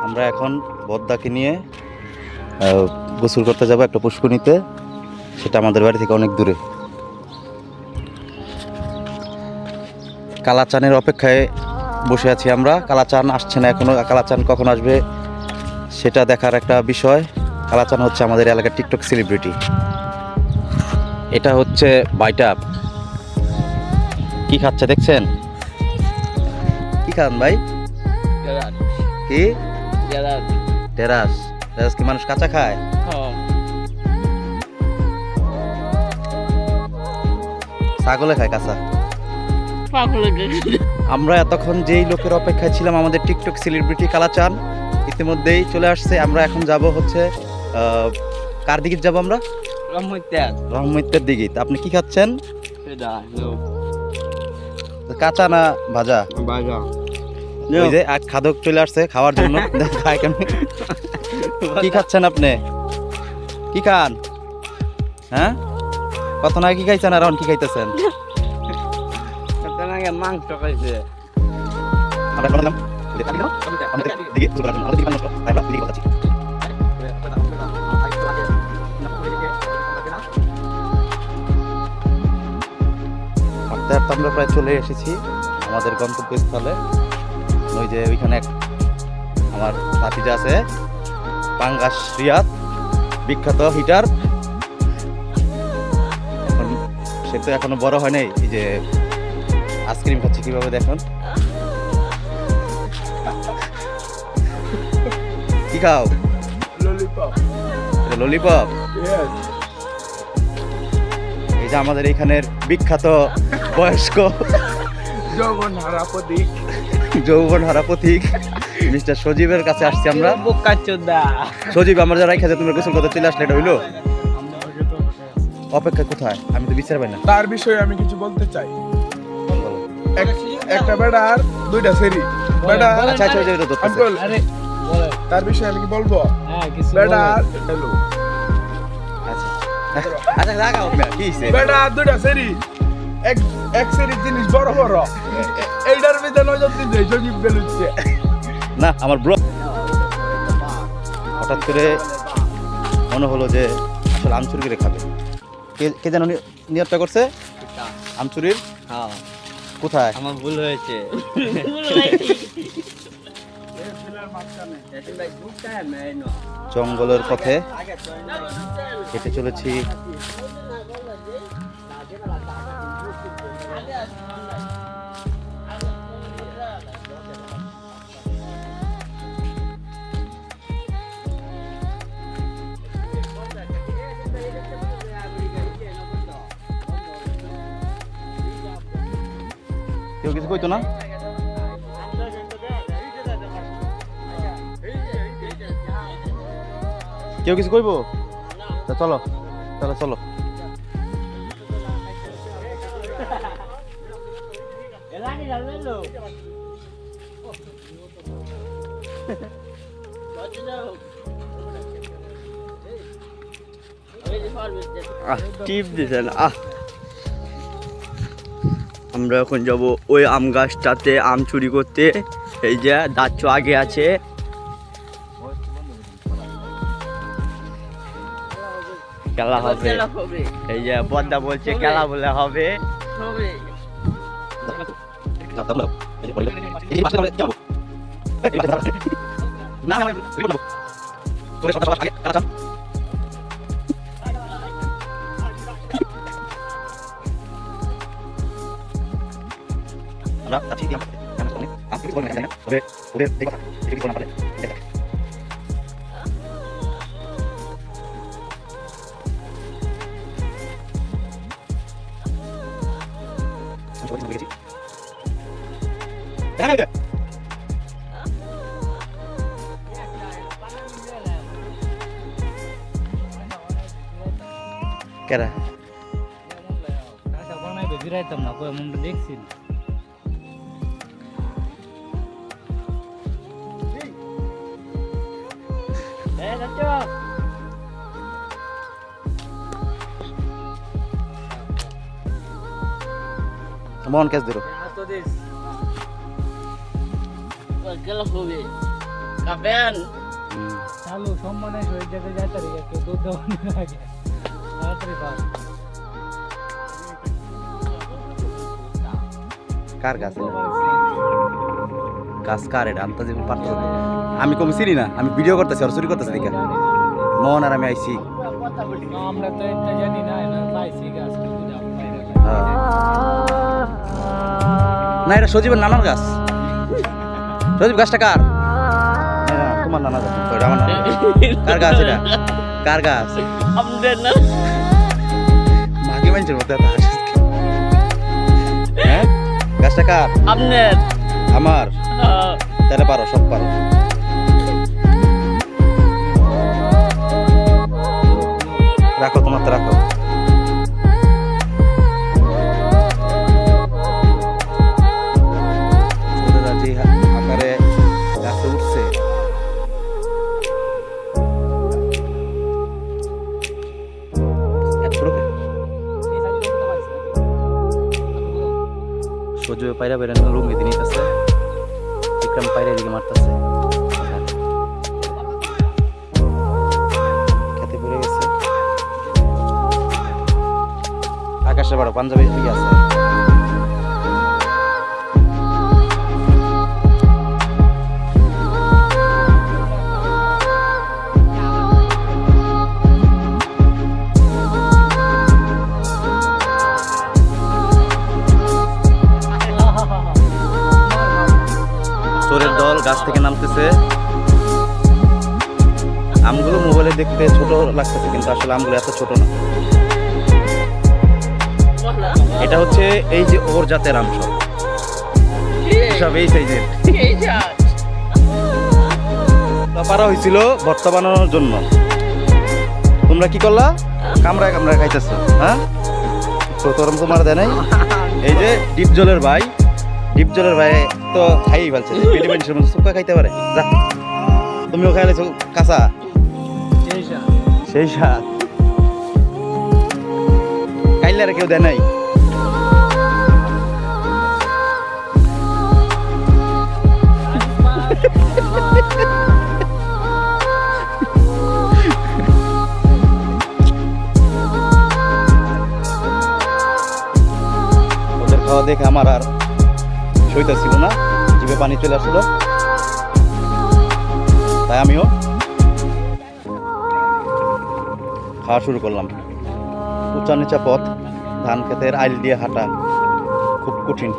আমরা এখন বদ্দাকে নিয়ে গোসল করতে যাব একটা পুষ্করিণীতে, সেটা আমাদের বাড়ি থেকে অনেক দূরে। কালাচানের অপেক্ষায় বসে আছি আমরা। কালাচান আসছে না এখনো, কালাচান কখন আসবে সেটা দেখার একটা বিষয়। কালাচান হচ্ছে আমাদের এলাকার টিকটক সেলিব্রিটি। এটা হচ্ছে বাইটাপ। কি খাচ্ছে দেখছেন? কি খান ভাই? কি টেরাস? টেরাস কি মানুষ কাঁচা খায়? ছাগলে খায় কাঁচা। আমরা এতক্ষণ যেই লোকের অপেক্ষায় ছিলাম, আমাদের টিকটক সেলিব্রিটি কালাচান ইতিমধ্যেই চলে আসছে। আমরা এখন যাব হচ্ছে কার দিকে যাব? আমরা রহমতের দিকে। আপনি কি খাচ্ছেন? কাঁচা না ভাজা? ওই যে এক খাদক চলে আসছে খাওয়ার জন্য। খায় কেমনি? কি খাচ্ছেন আপনি? কি খান? হ্যাঁ, কত না কি খাইছেন আর এখন কি খাইতেছেন? মাংস খাইছে। আমরা প্রায় চলে এসেছি আমাদের গন্তব্যস্থলে। ওই যে ওইখানে আমার ভাতিজা আছে, পাঙ্গাস রিয়াদ, বিখ্যাত হিটার। এখন সে তো এখনো বড় হয় নাই। এই যে আইসক্রিম খাচ্ছে কিভাবে দেখুন। কি খাও? ললিপপ। এই যে আমাদের এখানের বিখ্যাত বয়স্ক যৌবন হারা প্রতীক মিস্টার সজীবের কাছে আসছি আমরা। সজীব, আমার যারা খেতে তুমি গোসল করতে চলে আসলে, এটা হইলো অপেক্ষা কোথায়? আমি তো বিচার পাই না। তার বিষয়ে আমি কিছু বলতে চাই। একটা বেড়া আর দুইটা সেরি বেড়া। আচ্ছা আচ্ছা, তার বিষয়ে আমি কি বলবো? বেড়া আর হ্যালো, আচ্ছা আচ্ছা লাগাও কি হইছে? বেড়া আর দুইটা সেরি, এক সেরি জিনিস বড় বড়। এইটার ভিতরে নজর দিতে সজীব বেলুচ্ছে না। আমার ব্রো হঠাৎ করে মনে হলো যে আসলে আমচুরি করে খাবে। কে যেন নিয়তটা করছে আমচুরির। কোথায়? আমার ভুল হয়েছে। জঙ্গলের পথে হেঁটে চলেছি। কেউ কিছু কইতো না? কেউ কিছু কইবো? চলো চলো চলো। টিপ দিছেন। আমরা এখন যাব ওই আম গাছটাতে আম চুরি করতে। এই যে দাচ্ছ আগে আছে। খেলা হবে। এই যে বদ্দা বলছে খেলা বলে হবে। কেরা বিরাইতাম না, দেখছি মন কেস দিল। চালু সম্মানে শহীদ জায়গায় যাইতে রে একটু দুধ দেওয়া লাগে তাড়াতাড়ি পাস কার গাছ এটা? গাছ কার এটা আনতে যেমন পারতেছে না। আমি কম চিনি না, আমি ভিডিও করতেছি আর চুরি করতেছি দেখে মন আর আমি আইছি। আমরা তো এটা জানি না না পাইছি গাছ কিন্তু আমরা পাই না। হ্যাঁ। না এটা সজীবের নানার গাছ। সজীব গাছটা কার? না, তোমার নানা গাছ ওটা আমার নানা। কার গাছ এটা? কার গাছ? আমাদের না মাগি মানুষের মতো এত হাসিস কেন? হ্যাঁ গাছটা কার? আপনার আমার। তাহলে পারো, সব পারো। রাখো তোমার তো রাখো। ছোটরা যে আকারে গাছে উঠছে এত ছোট কে? সজীব পায়রা বেরেন লুঙ্গি দিয়ে নিতেছে, বিক্রম পায়রা দিকে মারতেছে, খেতে পড়ে গেছে। আকাশে বড় পাঞ্জাবি দিকে আছে। চোরের দল গাছ থেকে নামতেছে। আমগুলো মোবাইলে দেখতে ছোট লাগতেছে কিন্তু আসলে আমগুলো এত ছোট না। এটা হচ্ছে এই যে ওর জাতের আম, সব এই সাইজের। পারা হয়েছিল ভর্তা বানানোর জন্য। তোমরা কি করলা? কামড়ায় কামড়ায় খাইতেছো। হ্যাঁ তো তোরম তোমার দেয় নাই। এই যে ডিপ জলের ভাই, ডিপ জলের ভাই তো খাইই ফেলছে, পেটি মানুষের মতো শুকা খাইতে পারে। যা তুমিও খাইলেছো কাঁচা, সেই স্বাদ কাইলে আর কেউ দেয় নাই। ওদের খাওয়া দেখে আমার আর সইতা ছিল না, জিভে পানি চলে আসলো, তাই আমিও খাওয়া শুরু করলাম। উঁচা নিচা পথ, ধান ক্ষেতের আইল দিয়ে হাঁটা খুব কঠিন।